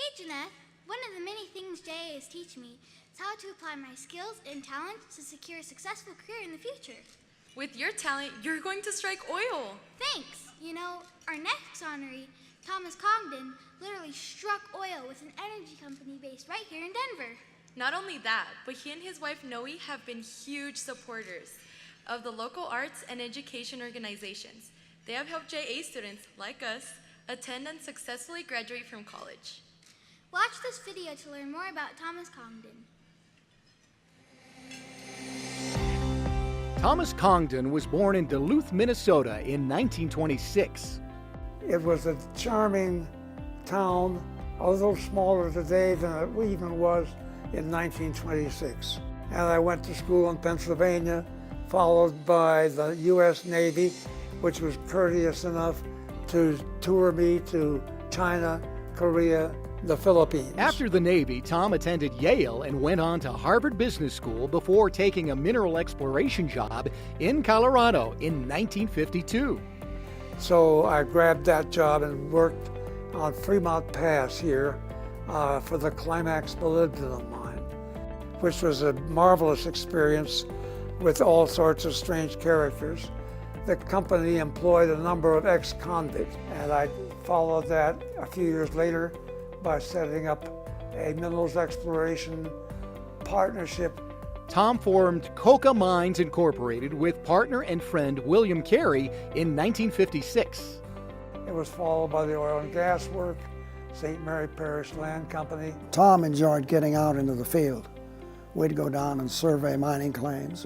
Hey Jeanette, one of the many things JA is teaching me is how to apply my skills and talents to secure a successful career in the future. With your talent, you're going to strike oil. Thanks. You know, our next honoree, Thomas Congdon, literally struck oil with an energy company based right here in Denver. Not only that, but he and his wife Noe have been huge supporters of the local arts and education organizations. They have helped JA students, like us, attend and successfully graduate from college. Watch this video to learn more about Thomas Congdon. Thomas Congdon was born in Duluth, Minnesota in 1926. It was a charming town, a little smaller today than it even was in 1926. And I went to school in Pennsylvania, followed by the U.S. Navy, which was courteous enough to tour me to China, Korea, the Philippines. After the Navy, Tom attended Yale and went on to Harvard Business School before taking a mineral exploration job in Colorado in 1952. So I grabbed that job and worked on Fremont Pass here for the Climax molybdenum mine, which was a marvelous experience with all sorts of strange characters. The company employed a number of ex-convicts, and I followed that a few years later by setting up a minerals exploration partnership. Tom formed Coca Mines Incorporated with partner and friend William Carey in 1956. It was followed by the oil and gas work, St. Mary Parish Land Company. Tom enjoyed getting out into the field. We'd go down and survey mining claims.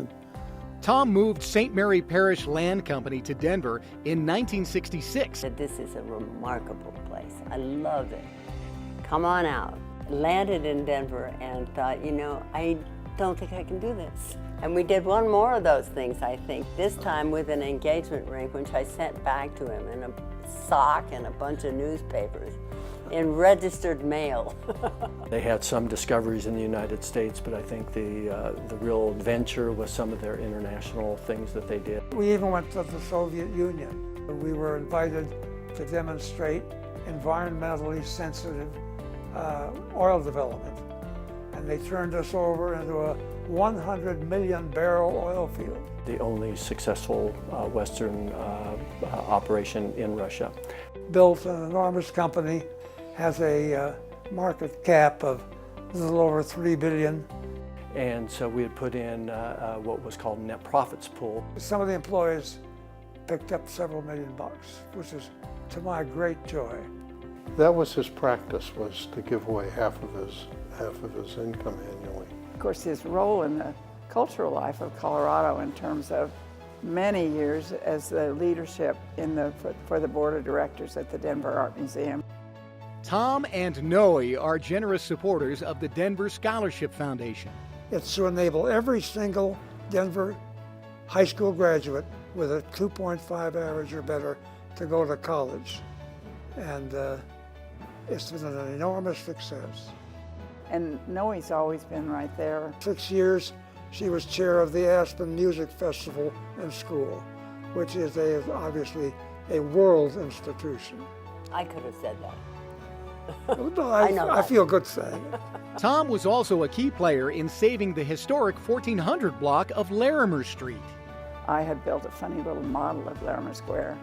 Tom moved St. Mary Parish Land Company to Denver in 1966. This is a remarkable place. I love it. Come on out. Landed in Denver and thought, you know, I don't think I can do this. And we did one more of those things, I think, this time with an engagement ring, which I sent back to him in a sock and a bunch of newspapers in registered mail. They had some discoveries in the United States, but I think the real adventure was some of their international things that they did. We even went to the Soviet Union. We were invited to demonstrate environmentally sensitive oil development. And they turned us over into a 100 million barrel oil field. The only successful Western operation in Russia. Built an enormous company, has a market cap of a little over $3 billion. And so we had put in what was called net profits pool. Some of the employees picked up several $1 million, which is to my great joy. That was his practice, was to give away half of his income annually. Of course, his role in the cultural life of Colorado in terms of many years as the leadership for the board of directors at the Denver Art Museum. Tom and Noe are generous supporters of the Denver Scholarship Foundation. It's to enable every single Denver high school graduate with a 2.5 average or better to go to college. And it's been an enormous success. And Noe's always been right there. 6 years, she was chair of the Aspen Music Festival in school, which is obviously a world institution. I could have said that. No, I feel good saying it. Tom was also a key player in saving the historic 1400 block of Larimer Street. I had built a funny little model of Larimer Square,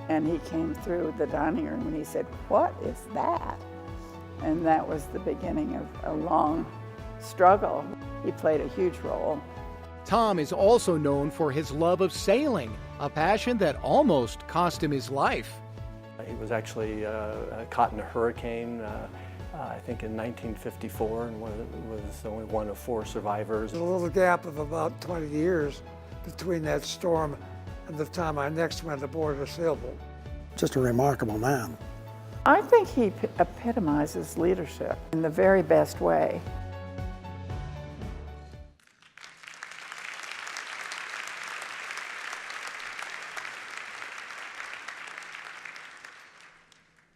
and he came through the dining room and he said, "What is that?" And that was the beginning of a long struggle. He played a huge role. Tom is also known for his love of sailing, a passion that almost cost him his life. He was actually caught in a hurricane, I think in 1954, and was only one of 4 survivors. There's a little gap of about 20 years between that storm and the time I next went aboard a sailboat. Just a remarkable man. I think he epitomizes leadership in the very best way.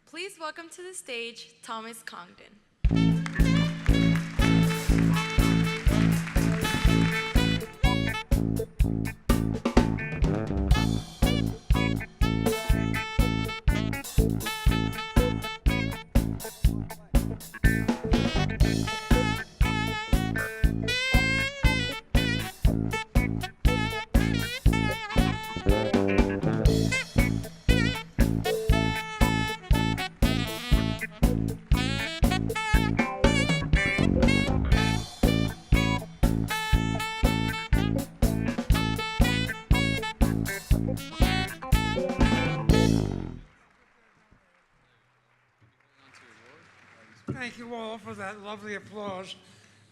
Please welcome to the stage Thomas Congdon. Thank you all for that lovely applause.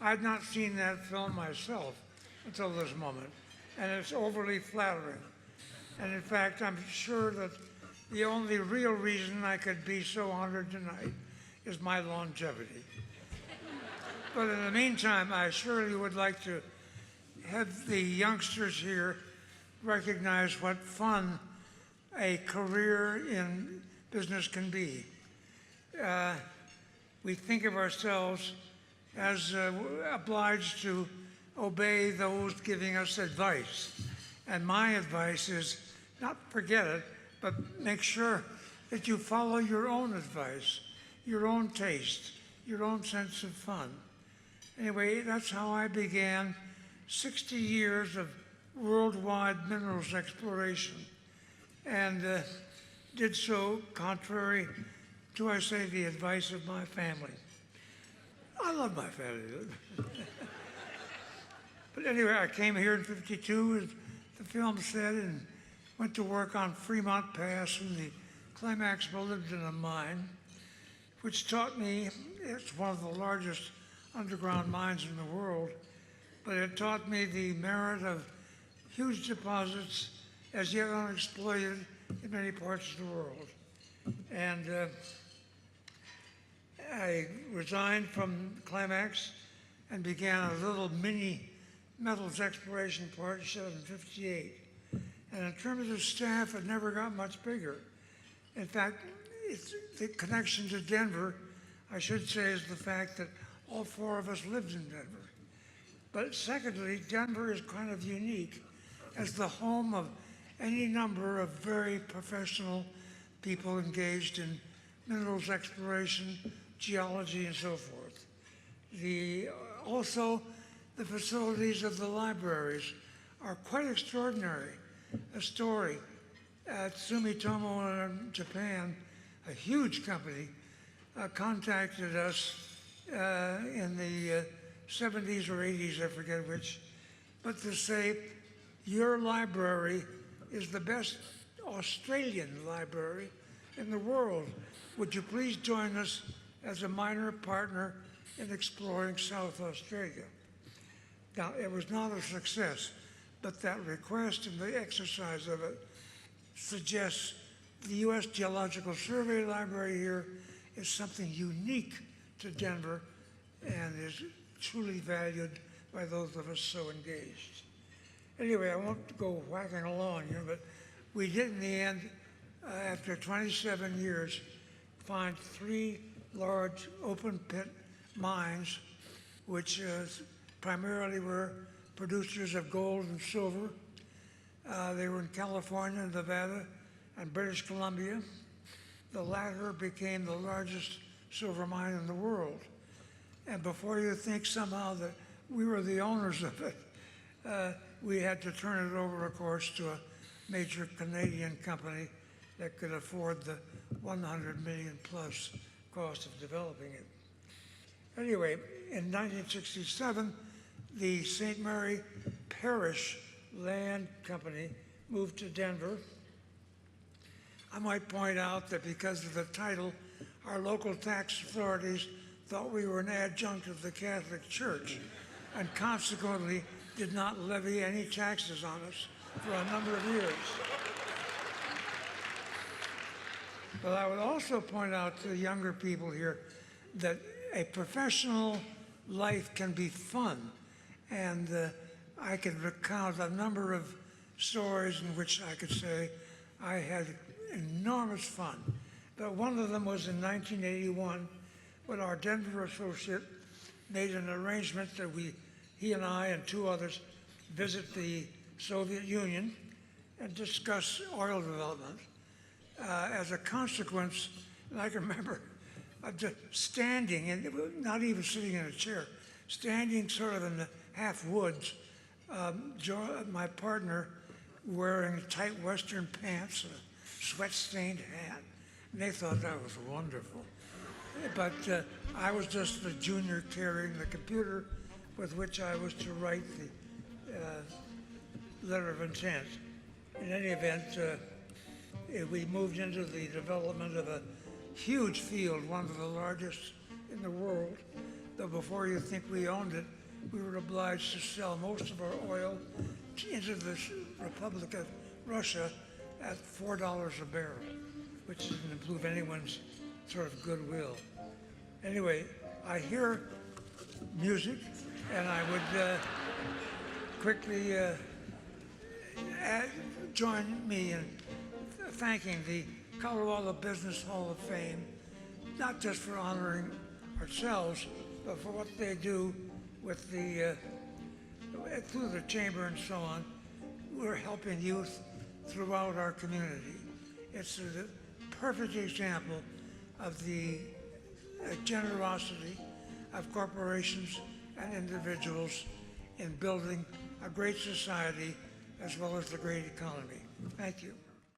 I'd not seen that film myself until this moment, and it's overly flattering. And in fact, I'm sure that the only real reason I could be so honored tonight is my longevity. But in the meantime, I surely would like to have the youngsters here recognize what fun a career in business can be. We think of ourselves as obliged to obey those giving us advice. And my advice is not forget it, but make sure that you follow your own advice, your own taste, your own sense of fun. Anyway, that's how I began 60 years of worldwide minerals exploration, and did so contrary to, I say, the advice of my family. I love my family. But anyway, I came here in '52, as the film said, and went to work on Fremont Pass in the Climax molybdenum mine, which taught me, it's one of the largest underground mines in the world, but it taught me the merit of huge deposits as yet unexploited in many parts of the world. And I resigned from Climax and began a little mini metals exploration partnership in '58. And in terms of staff, it never got much bigger. In fact, it's the connection to Denver, I should say, is the fact that all four of us lived in Denver. But secondly, Denver is kind of unique as the home of any number of very professional people engaged in minerals exploration, geology, and so forth. Also, the facilities of the libraries are quite extraordinary. A story at Sumitomo in Japan, a huge company, contacted us in the 70s or 80s, I forget which, but to say, your library is the best Australian library in the world. Would you please join us as a minor partner in exploring South Australia? Now, it was not a success, but that request and the exercise of it suggests the U.S. Geological Survey Library here is something unique to Denver and is truly valued by those of us so engaged. Anyway, I won't go whacking along here, but we did in the end, after 27 years, find 3 large open pit mines, which primarily were producers of gold and silver. They were in California, Nevada, and British Columbia. The latter became the largest silver mine in the world. And before you think somehow that we were the owners of it, we had to turn it over, of course, to a major Canadian company that could afford the $100 million plus cost of developing it. Anyway, in 1967, the St. Mary Parish Land Company moved to Denver. I might point out that because of the title, our local tax authorities thought we were an adjunct of the Catholic Church and consequently did not levy any taxes on us for a number of years. But I would also point out to the younger people here that a professional life can be fun. And I can recount a number of stories in which I could say I had enormous fun. But one of them was in 1981 when our Denver associate made an arrangement that he and I and 2 others visit the Soviet Union and discuss oil development. As a consequence, and I can remember just standing, and not even sitting in a chair, standing sort of in the half woods, my partner wearing tight Western pants and a sweat-stained hat. And they thought that was wonderful. But I was just the junior carrying the computer with which I was to write the letter of intent. In any event, we moved into the development of a huge field, one of the largest in the world, though before you think we owned it, we were obliged to sell most of our oil into the Republic of Russia at $4 a barrel, which doesn't improve anyone's sort of goodwill. Anyway, I hear music, and I would quickly join me in thanking the Colorado Business Hall of Fame, not just for honoring ourselves, but for what they do with the through the chamber and so on. We're helping youth throughout our community. It's a perfect example of the generosity of corporations and individuals in building a great society as well as the great economy. Thank you.